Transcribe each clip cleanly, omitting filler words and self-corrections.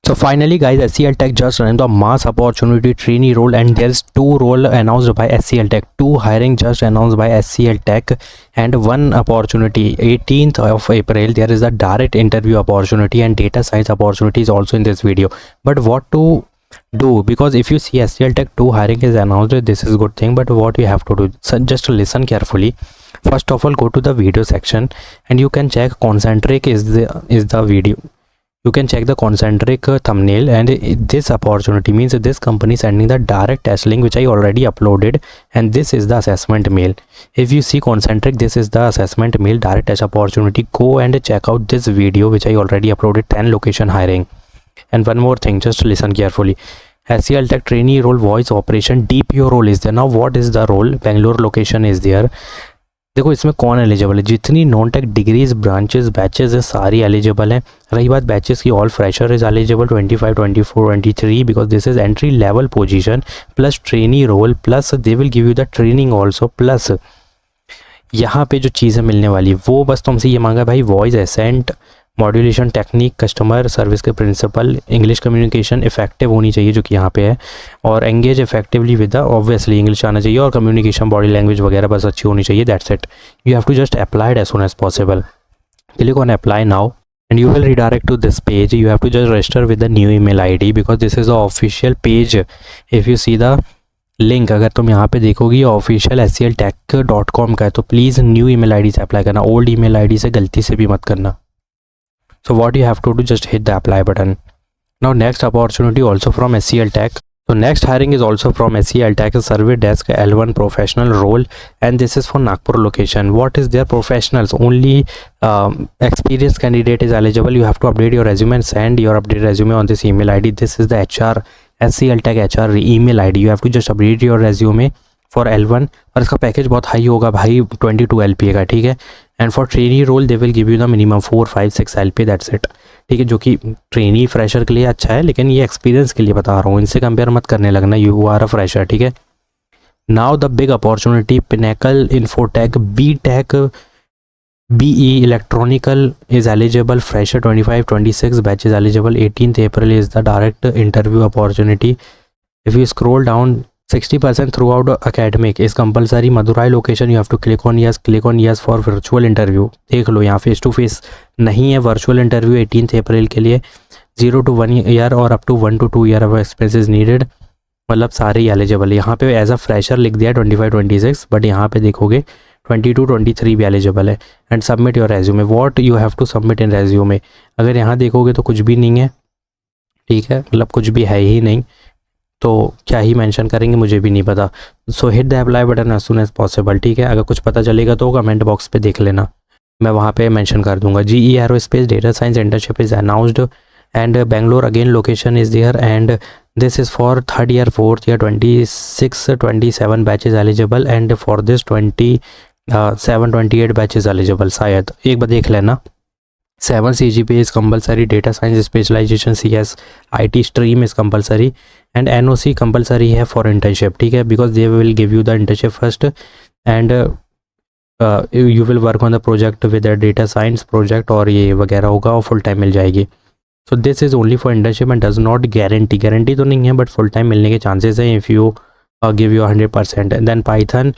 So finally guys, SCL Tech just ran the mass opportunity trainee role, and there's 2 role announced by SCL Tech, 2 hiring just announced by SCL Tech, and 1 opportunity 18th of April. There is a direct interview opportunity and data science opportunity is also in this video. But what to do, because if you see SCL Tech 2 hiring is announced, this is good thing, but what you have to do, so just listen carefully. First of all, go to the video section and you can check concentric is the video. You can check the concentric thumbnail, and this opportunity means this company sending the direct test link which I already uploaded, and this is the assessment mail. If you see concentric, this is the assessment mail direct test opportunity. Go and check out this video which I already uploaded, 10 location hiring. And one more thing, just listen carefully. SCL Tech trainee role voice operation DPO role is there. Now what is the role? Bangalore location is there. देखो इसमें कौन eligible है, जितनी non tech degrees branches batches है सारी eligible है. रही बात बैचेस की, all fresher is eligible 25, 24, 23 because this is entry level position plus trainee role plus they will give you the training also. Plus यहाँ पे जो चीज़ें मिलने वाली वो बस तुमसे ये मांगा भाई, voice accent, modulation technique, customer service के प्रिंसिपल, इंग्लिश कम्युनिकेशन इफेक्टिव होनी चाहिए जो कि यहाँ पे है, और engage effectively with the, obviously English आना चाहिए, और कम्युनिकेशन बॉडी लैंग्वेज वगैरह बस अच्छी होनी चाहिए. That's it. You have to just applied as soon as possible. Click on apply now and you will redirect to this page. You have to just register with the new email ID because this is the official page. If you see the link, अगर तुम यहाँ पे देखोगी official scltech.com का है, तो please new email ID से apply करना, old email ID से गलती से भी मत करना. So what you have to do, just hit the apply button. Now next opportunity also from SCL Tech. So next hiring is also from SCL Tech, service desk L1 professional role, and this is for Nagpur location. What is their professionals? Only experienced candidate is eligible. You have to update your resume and send your updated resume on this email ID. This is the HR SCL Tech HR email ID. You have to just update your resume for L1, और इसका package बहुत high होगा भाई, 22 LPA का, ठीक है. And for trainee role they will give you the minimum 4, 5, 6 LPA. That's it, ठीक है, जो कि ट्रेनी फ्रेशर के लिए अच्छा है, लेकिन ये एक्सपीरियंस के लिए बता रहा हूँ, इनसे कंपेयर मत करने लगना, यू आर अ फ्रेशर, ठीक है. Now the big opportunity, Pinnacle Infotech BTech BE electrical is eligible, fresher 25, 26 batches eligible, 18th April is the direct interview opportunity. If you scroll down, 60% throughout academic is compulsory. Madurai location, you have to click on yes for virtual interview. देख लो यहाँ face to face नहीं है, virtual interview 18th April के लिए. 0 to 1 year और up to 1 to 2 year of experience needed, मतलब सारे ही एलिजिबल. यहाँ पे एज अ फ्रेशर लिख दिया 25, 26, बट यहाँ पे देखोगे 22, 23 भी एलिजिबल है. And submit your resume. What you have to submit in resume, अगर यहाँ देखोगे तो कुछ भी नहीं है, ठीक है, मतलब कुछ भी है ही नहीं, तो क्या ही मेंशन करेंगे मुझे भी नहीं पता. So hit the apply button as soon as possible, ठीक है. अगर कुछ पता चलेगा तो कमेंट बॉक्स पे देख लेना, मैं वहाँ पे मेंशन कर दूंगा. GE aerospace data science internship is announced, and Bangalore again location is there, and this is for 3rd year, 4th year, 26, 27 batches eligible, and for this 27, 28 batches eligible. शायद एक बार देख लेना. 7 CGPA is compulsory, data science specialization CS IT stream is compulsory, and NOC compulsory है for internship, ठीक है, because they will give you the internship first, and you will work on the project with the data science project, और ये वगैरह होगा और full time मिल जाएगी. So this is only for internship and does not guarantee तो नहीं है, but full time मिलने के chances हैं if you give you 100%. And then Python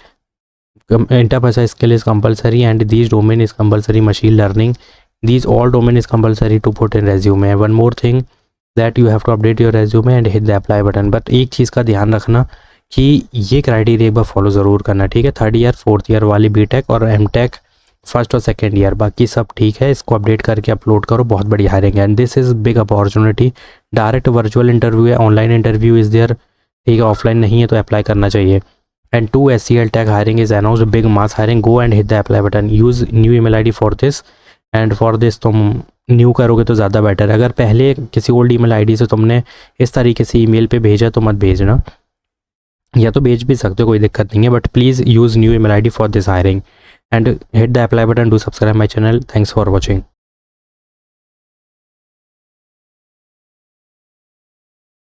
enterprise skill is compulsory, and these domain is compulsory, machine learning. These all domain is compulsory to put in resume. One more thing that you have to update your resume and hit the apply button. But एक चीज़ का ध्यान रखना कि ये criteria एक बार follow ज़रूर करना, ठीक है. 3rd year, 4th year वाली BTech और MTech 1st और 2nd year, बाकी सब ठीक है. इसको अपडेट करके अपलोड करो, बहुत बड़ी हायरिंग है. And this is big opportunity. Direct virtual interview है, ऑनलाइन इंटरव्यू इज़ देयर, ठीक है, ऑफलाइन नहीं है तो अप्लाई करना चाहिए. And 2 SCL Tech hiring is announced, big mass hiring. Go and hit the apply button. Use new email ID for this, and for this तुम new करोगे तो ज़्यादा बेटर है. अगर पहले किसी ओल्ड ईमेल आईडी से तुमने इस तरीके से ईमेल पे भेजा तो मत भेजना, या तो भेज भी सकते हो, कोई दिक्कत नहीं है, but please use new email ID for this hiring. And hit the apply button. Do subscribe my channel. Thanks for watching.